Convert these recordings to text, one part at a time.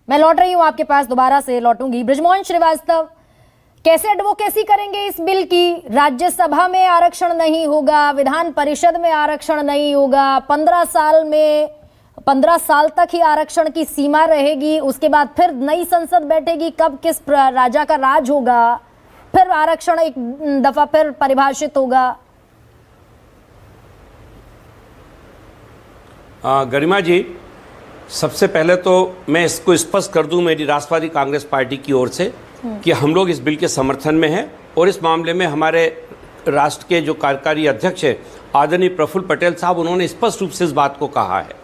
मैं लौट रही हूं आपके पास, दोबारा से लौटूंगी। बृजमोहन श्रीवास्तव, कैसे एडवोकेसी करेंगे इस बिल की? राज्यसभा में आरक्षण नहीं होगा, विधान परिषद में आरक्षण नहीं होगा, 15 साल तक ही आरक्षण की सीमा रहेगी, उसके बाद फिर नई संसद बैठेगी, कब किस राजा का राज होगा, फिर आरक्षण एक दफा फिर परिभाषित होगा। गरिमा जी, सबसे पहले तो मैं इसको स्पष्ट कर दूं मेरी राष्ट्रवादी कांग्रेस पार्टी की ओर से कि हम लोग इस बिल के समर्थन में हैं और इस मामले में हमारे राष्ट्र के जो कार्यकारी अध्यक्ष हैं आदरणीय प्रफुल्ल पटेल साहब, उन्होंने स्पष्ट रूप से इस बात को कहा है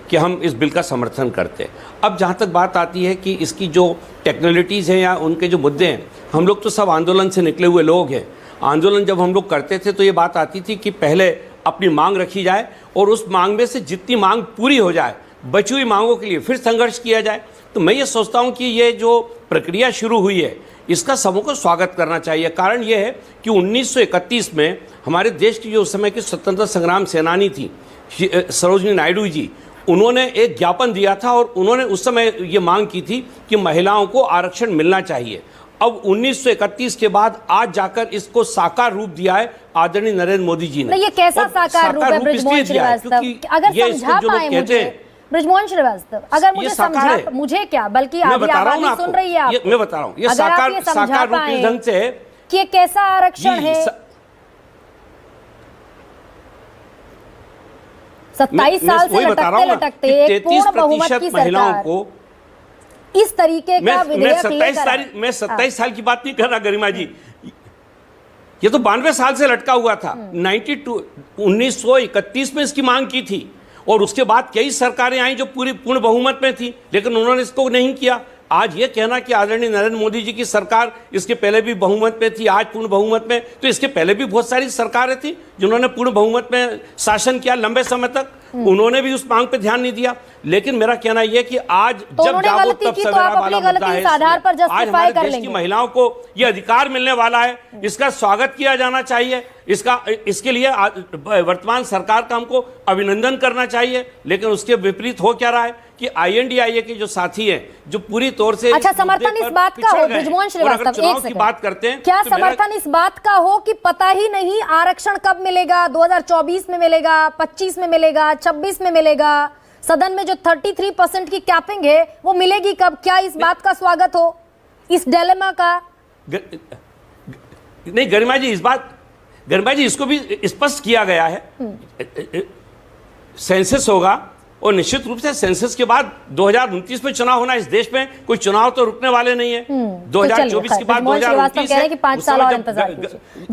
कि हम इस बिल का समर्थन करते हैं। अब जहाँ तक बात आती है कि इसकी जो टेक्निकलिटीज़ हैं या उनके जो मुद्दे हैं, हम लोग तो सब आंदोलन से निकले हुए लोग हैं। आंदोलन जब हम लोग करते थे तो ये बात आती थी कि पहले अपनी मांग रखी जाए और उस मांग में से जितनी मांग पूरी हो जाए, बची हुई मांगों के लिए फिर संघर्ष किया जाए। तो मैं ये सोचता हूँ कि ये जो प्रक्रिया शुरू हुई है इसका सबों को स्वागत करना चाहिए। कारण ये है कि 1931 में हमारे देश की जो उस समय की स्वतंत्रता संग्राम सेनानी थी सरोजिनी नायडू जी, उन्होंने एक ज्ञापन दिया था और उन्होंने उस समय ये मांग की थी कि महिलाओं को आरक्षण मिलना चाहिए। अब 1931 के बाद आज जाकर इसको साकार रूप दिया है आदरणीय नरेंद्र मोदी जी ने। ये कैसा साकार रूप है बृजमोहन श्रीवास्तव? अगर समझा पाए मुझे बृजमोहन श्रीवास्तव, अगर मुझे समझा, मुझे क्या बल्कि आबादी सुन रही है आप, मैं बता रहा हूँ ये साकार रूप इस ढंग से कि ये कैसा आरक्षण है। 27 साल से लटकते एक पूर्ण बहुमत की महिलाओं को इस तरीके का विधेयक मैं 27 साल की बात नहीं कर रहा गरिमा जी, ये तो 92 साल से लटका हुआ था। 1931 में इसकी मांग की थी और उसके बाद कई सरकारें आई जो पूर्ण बहुमत में थी, लेकिन उन्होंने इसको नहीं किया। आज ये कहना कि आदरणीय नरेंद्र मोदी जी की सरकार इसके पहले भी बहुमत में थी, आज पूर्ण बहुमत में, तो इसके पहले भी बहुत सारी सरकारें थी जिन्होंने पूर्ण बहुमत में शासन किया लंबे समय तक, उन्होंने भी उस मांग पे ध्यान नहीं दिया। लेकिन मेरा कहना यह कि आज जब जागो तब सवेरा वाला मुद्दा है, आज हमारे देश की महिलाओं को यह अधिकार मिलने वाला है, इसका स्वागत किया जाना चाहिए। इसके लिए वर्तमान सरकार का हमको अभिनंदन करना चाहिए। लेकिन उसके विपरीत हो क्या रहा है कि INDIA के जो साथी हैं जो पूरी तौर से अच्छा समर्थन इस बात का हो बृजमोहन श्रीवास्तव, एक सेकंड बात करते हैं, क्या समर्थन इस बात का हो कि पता ही नहीं आरक्षण कब मिलेगा, 2024 में मिलेगा, 25 में मिलेगा, 26 में मिलेगा, सदन में जो 33% की कैपिंग है वो मिलेगी कब? क्या इस बात का स्वागत हो, इस डिलेमा का? नहीं गरिमा जी, गरिमा जी इसको भी स्पष्ट किया गया है, सेंसस होगा और निश्चित रूप से सेंसस के बाद 2029 में चुनाव होना। इस देश में कोई चुनाव तो रुकने वाले नहीं है। 2024 के बाद 2029 5 साल और इंतजार कीजिए।